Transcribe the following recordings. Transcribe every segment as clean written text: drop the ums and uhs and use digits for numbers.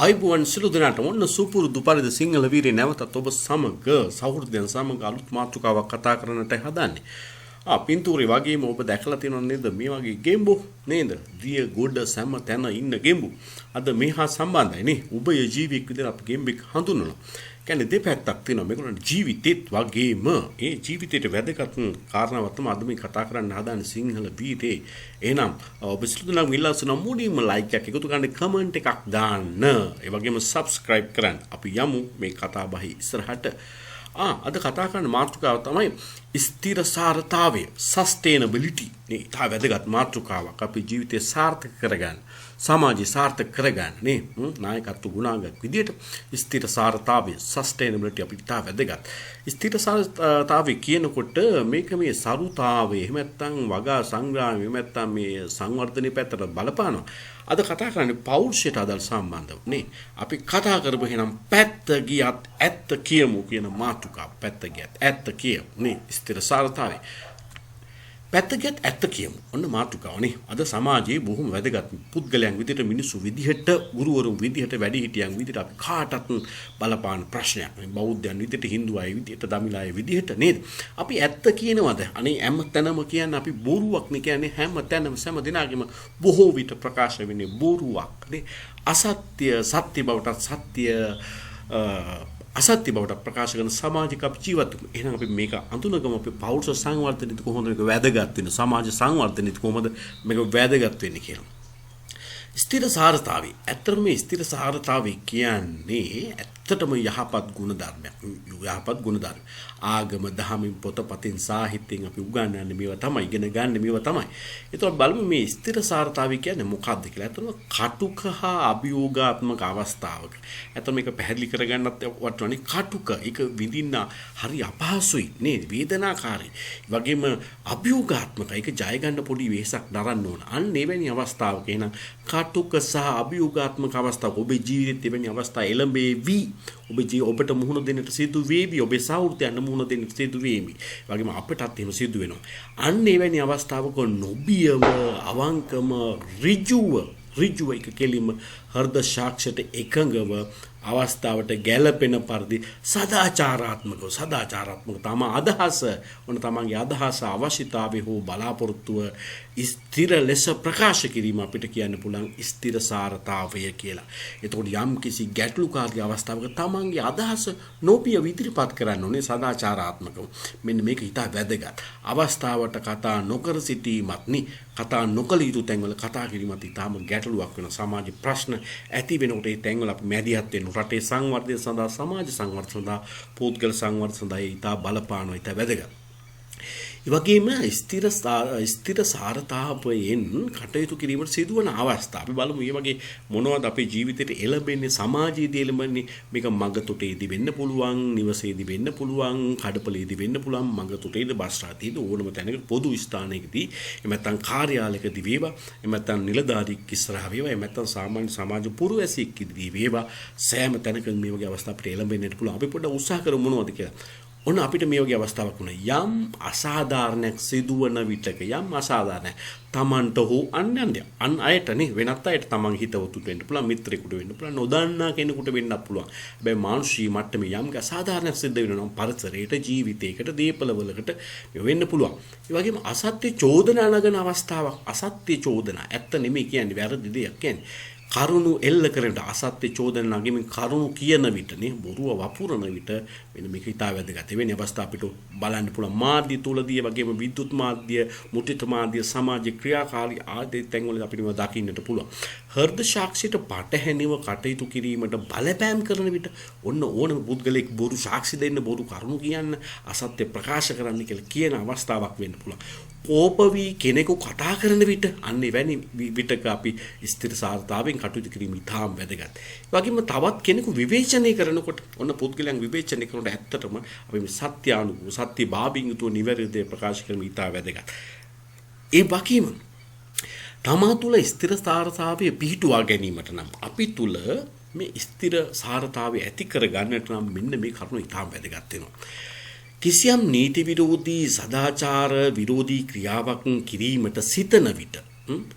අයිබුවන් සිළු දෙනාට ඔන්න සුපුරුදු පරිදි සිංහල වීරේ නැවතත් ඔබ සමග සහෘදයන් සමග අලුත් මාතෘකාවක් කතා කරන්නට හදන්නේ. පින්තූරේ වගේම ඔබ දැකලා තියෙනව නේද මේ වගේ ගෙම්බු නේද? දිය ගොඩ සෑම තැන ඉන්න ගෙම්බු. අද මේ හා සම්බන්ධයි නේ. උභය ජීවියෙක් විදිහට අපි ගෙම්බෙක් හඳුන්වනවා. කියන්නේ දෙපැත්තක් තියෙනවා. මේගොල්ලන්ට ජීවිතෙත් වගේම ඒ ජීවිතේට වැදගත් කාරණාවක් තමයි අද මේ කතා කරන්න හදාන්නේ සිංහල වීරේ. එහෙනම් ඔබ සිතුනනම් මිල්ලාසන මුලින්ම ලයික් එකක් එකතු කරන්න කමෙන්ට් එකක් දාන්න. ඒ වගේම subscribe කරන්න. අපි යමු මේ කතා බහි ඉස්සරහට. අද කතා කරන මාතෘකාව තමයි ස්ථිරසාරතාවය sustainability නේ. තා වැදගත් මාතෘකාවක්. අපි ජීවිතය සාර්ථක කරගන්න. සමාජය සාර්ථක කරගන්න නේ. නායකත්ව ගුණාංගයක් විදියට ස්ථිරසාරතාවය sustainability අපිට තා වැදගත්. ස්ථිරසාරතාවය කියනකොට මේක මේ සරුතාවය එහෙම නැත්නම් වගා සංග්‍රාමය එහෙම නැත්නම් මේ සංවර්ධනයේ පැත්තට බලපානවා. අද කතා කරන්නේ පෞරුෂයට අදාළ සම්බන්ධව නේ. අපි කතා කරමු එහෙනම් පැත්ත ගියත් ඇත්ත කියමු කියන මාතෘකාව. පැත්ත ගියත් ඇත්ත කියමු නේ. ස්ථිරසාරතාවය පැත්ත ගියත් ඇත්ත කියමු. ඔන්න මාතෘකාවනේ. අද සමාජයේ බොහොම වැදගත් පුද්ගලයන් විදිහට මිනිස්සු විදිහට ගුරුවරුන් විදිහට වැඩිහිටියන් විදිහට අපි කාටත් බලපාන ප්‍රශ්නයක්. මේ බෞද්ධයන් විදිහට හින්දු අය විදිහට දමිළ අය විදිහට නේද? අපි ඇත්ත කියනවද? අනේ හැම තැනම කියන්නේ අපි බොරුවක් නේ කියන්නේ හැම තැනම සෑම දිනකම බොහෝ විට ප්‍රකාශ වෙන්නේ බොරුවක් නේ. අසත්‍ය සත්‍ය බවට සත්‍ය අසත්‍ය බවට ප්‍රකාශ කරන සමාජික අපි ජීවත් වෙමු. එහෙනම් අපි මේක අඳුනගමු. අපි පෞරුෂ සංවර්ධනෙත් කොහොමද මේක වැදගත් වෙන්නේ? සමාජ සංවර්ධනෙත් කොහොමද මේක වැදගත් වෙන්නේ කියලා. ස්ථිරසාරතාවය. ඇත්තටම මේ ස්ථිරසාරතාවය කියන්නේ ඇත්තටම යහපත් ගුණ ධර්මයක්. යහපත් ගුණ ධර්ම. ආගම දහමින් පොතපතින් සාහිත්‍යයෙන් අපි උගන්වන්නේ මේවා තමයි. ඉගෙන ගන්න මේවා තමයි. ඒතකොට බලමු මේ ස්ථිරසාරතාවය කියන්නේ මොකක්ද කියලා. ඇත්තටම කටුක හා අභියෝගාත්මක අවස්ථාවක. ඇත්තටම මේක පැහැදිලි කරගන්නත් වටවන්නේ කටුක. ඒක විඳින්න හරි අපහසුයි නේද? වේදනාකාරී. වගේම අභියෝගාත්මකයි. ඒක ජය ගන්න පොඩි වෙහසක් දරන්න ඕන. අන්න එවැනි අවස්ථාවක එනම් කටුක සහ අභියෝගාත්මක අවස්ථාවක ඔබේ ජීවිතයේ එවැනි අවස්ථා එළඹෙවි. ඔබට මුහුණ දෙන්නට සිදු වේවි. ඔබේ සහෘදයන්ට මුහුණ දෙන්නට සිදු වේවි. වගේම අපටත් එහෙම සිදු වෙනවා. අන්න එවැනි අවස්ථාවක නොබියව අවංකම ඍජුව එක කෙලින්ම හෘද සාක්ෂියට එකඟව අවස්ථාවට ගැළපෙන පරිදි සදාචාරාත්මකව තම අදහස ඔන්න තමන්ගේ අදහස අවශ්‍යතාවය හෝ බලාපොරොත්තුව ස්ථිර ලෙස ප්‍රකාශ කිරීම අපිට කියන්න පුළුවන් ස්ථිරසාරතාවය කියලා. එතකොට යම් කිසි ගැටලුකාරී අවස්ථාවක තමන්ගේ අදහස නොපිය ඉදිරිපත් කරන්න ඕනේ සදාචාරාත්මකව. මෙන්න මේක හිතා වැදගත්. අවස්ථාවට කතා නොකර සිටීමත් කතා නොකළ යුතු තැන්වල කතා කිරීමත් ඉතාම ගැටලුවක් වෙන සමාජ ප්‍රශ්න ඇති වෙනකොට ඒ තැන්වල අපි මැදිහත් වෙන රටේ සංවර්ධනය සඳහා සමාජ සංවර්ධනය සඳහා පෞද්ගල සංවර්ධනය සඳහා ඉතා බලපානවා ඉතා වැදගත්. ඒ වගේම ස්ථිරසාරතාවයෙන් කටයුතු කිරීමට සිදුවන අවස්ථා අපි බලමු. මේ වගේ මොනවද අපේ ජීවිතේට එළඹෙන්නේ සමාජයේදී එළඹෙන්නේ මේක මඟ තොටේදී වෙන්න පුළුවන්, නිවසේදී වෙන්න පුළුවන්, කඩපලේදී වෙන්න පුළුවන්, මඟ තොටේදී බස් රථයේදී ඕනම තැනක පොදු ස්ථානයකදී එහෙම නැත්නම් කාර්යාලයකදී වේවා, එහෙම නැත්නම් නිලධාරියෙක් ඉස්සරහා වේවා, එහෙම නැත්නම් සාමාන්‍ය සමාජ පුරවැසියෙක් ඉදිරියේ වේවා, සෑම තැනකම මේ වගේ අවස්ථා අපිට එළඹෙන්නට පුළුවන්. අපි පොඩ්ඩක් උත්සාහ කරමු මොනවද කියලා. ඔන්න අපිට මේ වගේ අවස්ථාවක් වුණා. යම් අසාධාරණයක් සිදුවන විටක යම් අසාධාරණයක් තමන්ට හෝ අන් අයට වෙනත් අයට තමන් හිතවතුට වෙන්න පුළුවන්, මිත්‍රයෙකුට වෙන්න පුළුවන්, නොදන්නා කෙනෙකුට වෙන්නත් පුළුවන්. හැබැයි මානසික මට්ටමේ යම් අසාධාරණයක් සිද්ධ වෙනවා නම් පරිසරයට, ජීවිතයකට, දේපලවලකට වෙන්න පුළුවන්. ඒ වගේම අසත්‍ය චෝදනා නගන අවස්ථාවක්. අසත්‍ය චෝදනා ඇත්ත නෙමෙයි කියන්නේ, වැරදි දෙයක් කියන්නේ. කරුණු එල්ල කරනට අසත්‍ය චෝදන නගමින් කරුණු කියන විට බොරුව වපුරන විට වෙන මේක ඉතා වැදගත්. වෙන අවස්ථා අපිට බලන්න පුළුවන් මාධ්‍ය තුලදී වගේම විද්‍යුත් මාධ්‍ය, මුද්‍රිත මාධ්‍ය, සමාජ ක්‍රියාකාරී ආදී තැන්වල අපිට මේවා දකින්නට පුළුවන්. හෘද සාක්ෂියට පටහැනිව කටයුතු කිරීමට බලපෑම් කරන විට ඔන්න ඕනම පුද්ගලෙක් බොරු සාක්ෂි දෙන්න, බොරු කරුණු කියන්න, අසත්‍ය ප්‍රකාශ කරන්න කියලා කියන අවස්ථාවක් වෙන්න පුළුවන්. කෝපවි කෙනෙකු කතා කරන විට අන්න එවැනි විටක අපි ස්ථිරසාරතාවයෙන් කටයුතු කිරීම ඉතාම වැදගත්. ඒ වගේම තවත් කෙනෙකු විවේචනය කරනකොට ඔන්න පුද්ගලයන් විවේචනය කරනකොට ඇත්තටම අපි සත්‍යානුකූල සත්‍ය භාවයෙන් යුතුව නිවැරදි ප්‍රකාශ කිරීම ඉතා වැදගත්. ඒ වගේම තමා තුළ ස්ථිරසාරතාවය පිහිටුවා ගැනීමට නම් අපි තුළ මේ ස්ථිරසාරතාවය ඇති කර ගන්නට නම් මෙන්න මේ කරුණු ඉතාම වැදගත් වෙනවා. කිසියම් නීති විරෝධී සදාචාර විරෝධී ක්‍රියාවක් කිරීමට සිතන විට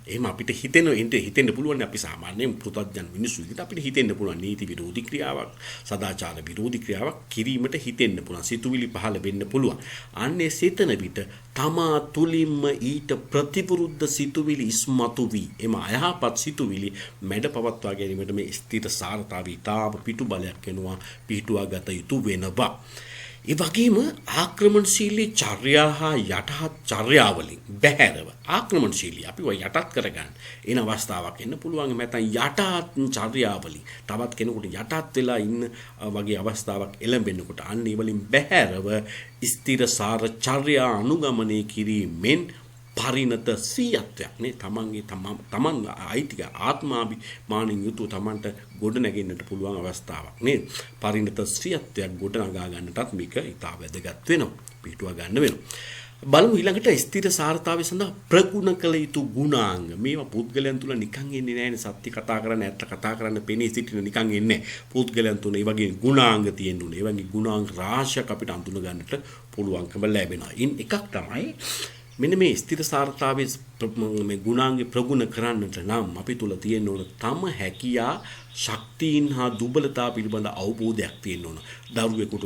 එහෙම අපිට හිතෙන්න පුළුවන් අපි සාමාන්‍යයෙන් පෘථග්ජන මිනිස්සු විදිහට අපිට හිතෙන්න පුළුවන් නීති විරෝධී ක්‍රියාවක් සදාචාර විරෝධී ක්‍රියාවක් කිරීමට හිතෙන්න පුළුවන් සිතුවිලි පහළ වෙන්න පුළුවන්. අන්නේ සිතන විට තමා තුලින්ම ඊට ප්‍රතිවිරුද්ධ සිතුවිලි ඉස්මතු වී එම අයහපත් සිතුවිලි මැඩ පවත්වා ගැනීමට මේ ස්ථිර සාරතාවී තාම පිටු බලයක් වෙනවා පිටුවා ගත යුතු වෙනවා. ඒ වගේම ආක්‍රමණශීලී චර්යා හා යටහත් චර්යාවලින් බැහැරව ආක්‍රමණශීලී අපිව යටත් කරගන්න එන අවස්ථාවක් එන්න පුළුවන්. නැත්නම් යටහත් චර්යාවලින් තවත් කෙනෙකුට යටත් වෙලා ඉන්න වගේ අවස්ථාවක් එළඹෙනකොට අන්න ඒ වලින් බැහැරව ස්ථිරසාර චර්යා අනුගමනය කිරීමෙන් පරිණත සියත්වයක් නේ තමන් අයිතික ආත්මාභිමානින් යුතුව තමන්ට ගොඩ නැගෙන්නට පුළුවන් අවස්ථාවක් නේ. පරිණත සියත්වයක් ගොඩ නගා ගන්නටත් මේක ඉතා වැදගත් වෙනවා. පිටුවා ගන්න වෙනවා. බලමු ඊළඟට ස්ථිර සාරතාවය සඳහා ප්‍රගුණ කළ යුතු ගුණාංග. මේවා පුද්ගලයන් තුල නිකන් එන්නේ නැහැනේ. සත්‍ය කතා කරන්න ඇත්ත කතා කරන්න පෙනී සිටින නිකන් එන්නේ නැහැ. පුද්ගලයන් තුල මේ වගේ ගුණාංග තියෙන්න ඕනේ. ඒ වගේ ගුණාංග රාශියක් අපිට අඳුන ගන්නට පුළුවන්කම ලැබෙනවා. ඉන් එකක් තමයි මෙන්න මේ ස්ථිර සාරතාවයේ මේ ගුණාංගේ ප්‍රගුණ කරන්නට නම් අපි තුල තියෙන්න ඕන තම හැකියා ශක්තියින් හා දුබලතා පිළිබඳ අවබෝධයක් තියෙන්න ඕන. දරුවෙකුට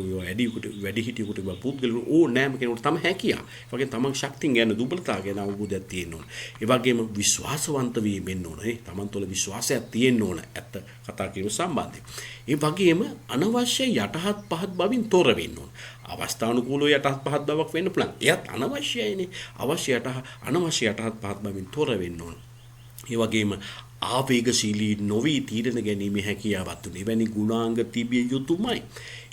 වැඩිහිටියෙකුට පුද්ගලයෙකුට ඕනෑම කෙනෙකුට තම හැකියා. ඒ වගේම තමන් ශක්තියින් ගැන දුබලතා ගැන අවබෝධයක් තියෙන්න ඕන. ඒ වගේම විශ්වාසවන්ත වීමෙන් ඕන. තමන් තුළ විශ්වාසයක් තියෙන්න ඕන. ඇත්ත කතා කිරීම සම්බන්ධයෙන්. ඒ වගේම අනවශ්‍ය යටහත් පහත් බවින් තොර වෙන්න ඕන. අවස්ථානුකූලව යටහත් පහත් බවක් වෙන්න පුළුවන්. එයත් අනවශ්‍යයිනේ. අනවශ්‍ය යටහත් පහත් බවින් තොර වෙන්න ඕන. ඒ වගේම ආවේගශීලී නොවී තීරණ ගැනීමේ හැකියාවක් තුනේ එවැනි ගුණාංග තිබිය යුතුමයි.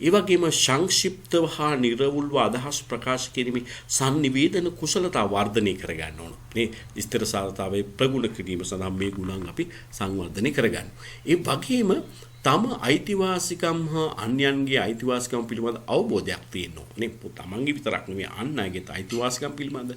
ඒ වගේම සංක්ෂිප්තව හා නිර්වුල්ව අදහස් ප්‍රකාශ කිරීමේ sannivedana කුසලතා වර්ධනය කර ගන්න ඕන. මේ ස්ථිරසාරතාවයේ ප්‍රගුණ කිරීම සඳහා මේ ගුණාංග අපි සංවර්ධනය කර ගන්න. ඒ වගේම තම අයිතිවාසිකම් හා අන්‍යයන්ගේ අයිතිවාසිකම් පිළිබඳ අවබෝධයක් තියෙන්න ඕනේ. තමන්ගේ විතරක් නෙවෙයි අන් අයගේ අයිතිවාසිකම් පිළිබඳ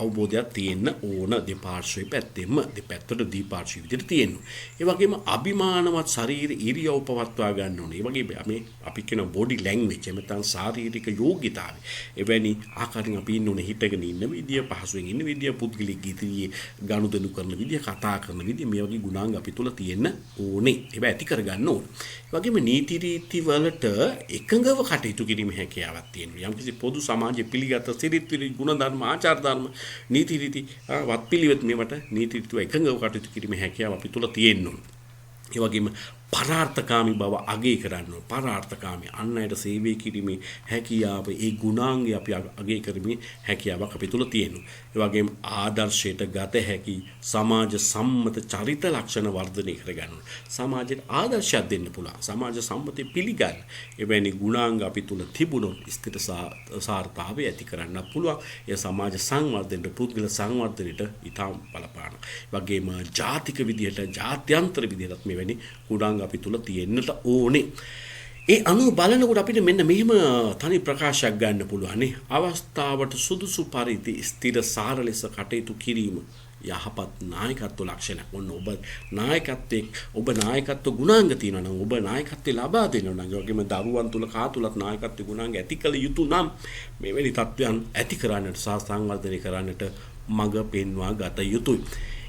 අවබෝධයක් තියෙන්න ඕන. දෙපාර්ශ්වයේ පැත්තෙම දෙපැත්තට දීපාර්ශ්ව විදිහට තියෙන්න. ඒ වගේම අභිමානවත් ශරීර ඉරියව් පවත්වා ගන්න ඕනේ. ඒ වගේ මේ අපි කියන බොඩි ලැන්ග්වේජ් එහෙම නැත්නම් ශාරීරික යෝග්‍යතාවය. එවැනි ආකාරයෙන් අපි ඉන්න ඕනේ හිටගෙන ඉන්න විදිය, පහසුවෙන් ඉන්න විදිය, පුද්ගලික ඉදිරියේ ගනුදෙනු කරන විදිය, කතා කරන විදිය මේ වගේ ගුණාංග අපි තුල තියෙන්න ඕනේ. ඒවා ඇති කරගන්න. ඒ වගේම නීති රීති වලට එකඟව කටයුතු කිරීමේ හැකියාවක් තියෙනවා. යම්කිසි පොදු සමාජයේ පිළිගත් සිරිත් විරිත් ගුණ ධර්ම ආචාර ධර්ම නීති රීති වත් පිළිවෙත් මේවට නීති රීතිව එකඟව කටයුතු කිරීමේ හැකියාව අපි තුල තියෙන්න ඕන. ඒ වගේම පරාර්ථකාමී බව අගය කරන්න ඕන. පරාර්ථකාමී අන් අයට සේවය කිරීමේ හැකියාව ඒ ගුණාංගය අපි අගය කරමින් හැකියාවක් අපි තුල තියෙනවා. ඒ වගේම ආදර්ශයට ගත හැකි සමාජ සම්මත චරිත ලක්ෂණ වර්ධනය කරගන්න ඕන. සමාජයට ආදර්ශයක් දෙන්න පුළුවන්. සමාජ සම්මතය පිළිගන්න. එවැනි ගුණාංග අපි තුල තිබුණොත් ස්ථිර සාර්ථකතාවය ඇති කරන්න පුළුවන්. ඒ සමාජ සංවර්ධනයට පුද්ගල සංවර්ධනයට ඉතාම බලපාන. ඒ වගේම ජාතික විදියට ජාත්‍යන්තර විදියටත් මෙවැනි ගුණාංග අපි තුල තියෙන්නට ඕනේ. ඒ අනුව බලනකොට අපිට මෙන්න මෙහෙම තනි ප්‍රකාශයක් ගන්න පුළුවන් නේ. අවස්ථාවට සුදුසු පරිදි ස්ථිර සාර ලෙස කටයුතු කිරීම යහපත් නායකත්ව ලක්ෂණයක්. ඔන්න ඔබ නායකත්ව ගුණාංග තියෙනවා නම් ඔබ නායකත්වය ලබා දෙනවා නම් ඒ වගේම දරුවන් තුල කා තුලත් නායකත්ව ගුණාංග ඇති කළ යුතු නම් මෙවැනි තත්ත්වයන් ඇති කරන්නට සහ සංවර්ධනය කරන්නට මඟ පෙන්වා ගත යුතුයි.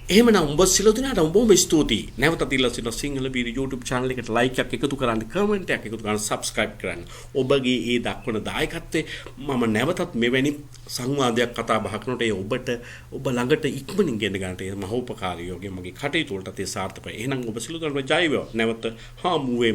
එහෙමනම් ඔබ සියලු දෙනාට බොහොම ස්තුතියි. නැවතත් ඉල්ලා සිටින සිංහල වීඩියෝ YouTube channel එකට like එකක් එකතු කරන්න, comment එකක් එකතු කරන්න, subscribe කරන්න. ඔබගේ ඒ දක්වන දායකත්වයේ මම නැවතත් මෙවැනි සංවාදයක් කතා බහ කරනකොට ඒ ඔබ ළඟට ඉක්මනින් ගෙන ගන්නට මහෝපකාරී යෝගයේ මගේ කටයුතු වලට ඒ සාර්ථකයි. එහෙනම් ඔබ සියලු දෙනාට ජය වේවා. නැවත හමු වෙමු.